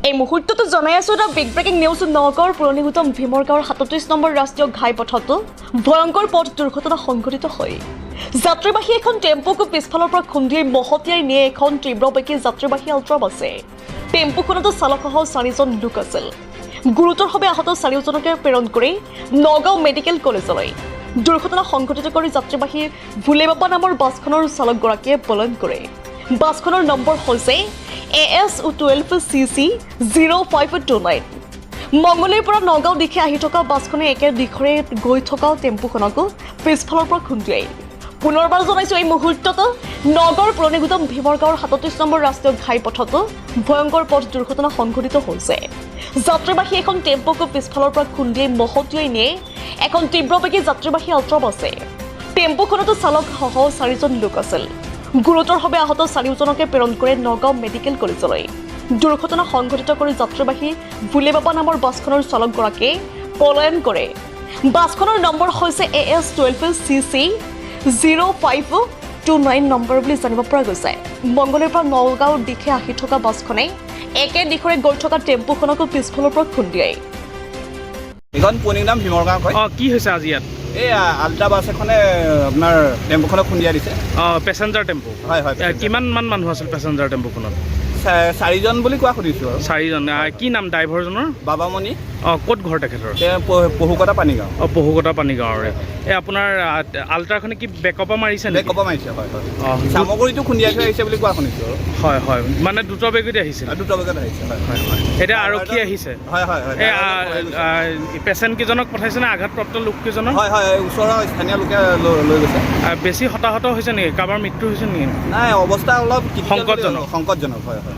এই মুহূৰ্ততে জনাই আছো এটা বিগ ব্ৰেকিং নিউজ। নগাঁৱৰ পুৰণিগুটম ভীমৰগাঁৱৰ ৩৭ নম্বৰ ৰাষ্ট্ৰীয় ঘাইপথত ভয়ংকৰ পথ দুৰ্ঘটনা সংঘটিত হয়। যাত্ৰীবাহী এখন টেম্পুক পিছফালৰ পৰা খুন্দিয়াই মহতিয়াই নিয়ে এখন তীব্ৰবেগী যাত্ৰীবাহী আল্ট্ৰাবাছে। টেম্পুখনতো চালকসহ 4জন লোক আছিল। গুৰুতৰভাৱে আহত 4জনকে প্ৰেৰণ কৰি নগাঁও মেডিকেল কলেজলৈ। দুৰ্ঘটনা সংঘটিত কৰি যাত্ৰীবাহী ভুলেবাবা নামৰ বাছখনৰ চালকগৰাকীয়ে পলায়ন কৰে। বাছখনৰ নম্বৰ হৈছে AS12CC0529। মংগলীৰ পৰা নগাঁও দিশে আহি থকা বাছখনে একে দিশৰে গৈ থকা টেম্পুখনকো পিছফালৰ পৰা খুন্দিয়াই। পুনৰবাৰ জনাইছো এই মুহূৰ্তত নগাঁৱৰ পুৰণিগুটম ভীমৰগাঁৱৰ ৩৭ নম্বৰ ৰাষ্ট্ৰীয় ঘাইপথত ভয়ংকৰ পথ দুৰ্ঘটনা সংঘটিত হৈছে। যাত্ৰীবাহী এখন টেম্পুক পিছফালৰ পৰা খুন্দিয়াই মহতিয়াই নিয়ে এখন তীব্ৰবেগী যাত্ৰীবাহী আল্ট্ৰাবাছে। টেম্পুখনতো চালকসহ 4জন লোক আছিল। গুৰুতৰভাৱে আহত 4জনকে প্ৰেৰণ কৰে নগাঁও মেডিকেল কলেজলৈ। দুৰ্ঘটনা সংঘটিত কৰি যাত্ৰীবাহী ভুলেবাবা নামৰ বাছখনৰ চালকগৰাকীয়ে পলায়ন কৰে। বাছখনৰ নম্বৰ হৈছে AS12CC0529 নম্বৰ বুলি জানিব পৰা গৈছে। মংগলীৰ পৰা নগাঁও দিশে আহি থকা বাছখনে একে দিশৰে গৈ থকা টেম্পুখনকো পিছফালৰ পৰা খুন্দিয়াই। এখন পুৰণিগুটম ভীমৰগাঁও কয়। কি হৈছে আজি ইয়াত? এই আল্ট্ৰা বাছ এখনে আপোনাৰ টেম্পুখনক খুন্দিয়াই দিছে। Passenger tempo. হয় হয়। কিমানমান মানুহ আছিল পেচেঞ্জাৰ টেম্পুখনত? 4জন বুলি কোৱা শুনিছোঁ আৰু। 4জন। কি নাম ড্ৰাইভাৰজনৰ? বাবামণি। ক'ত ঘৰ তেখেতৰ? পহুকটা পানীগাঁও। পহুকটা পানীগাঁৱৰে। আপোনাৰ আল্ট্ৰাখনে কি বেকপা মাৰিছে নেকি? বেকপা মাৰিছে, হয় হয়। চামগুৰিটো খুন্দিয়াই থৈ আহিছে বুলি কোৱা শুনিছোঁ আৰু। হয় হয়, মানে দ্ৰুত বেগত আহিছে? দ্ৰুত বেগত আহিছে, হয় হয় হয়। এতিয়া আৰক্ষী আহিছে? হয় হয় হয়। পেচেণ্ট কেইজনক পঠাইছেনে আঘাতপ্ৰাপ্ত লোককেইজনক? হয় হয়, ওচৰৰ স্থানীয় লোকে লৈ গৈছে। বেছি হতাহত হৈছে নেকি? কাৰোবাৰ মৃত্যু হৈছে নেকি? নাই, অৱস্থা অলপ সংকটজনক। সংকটজনক, হয় হয়।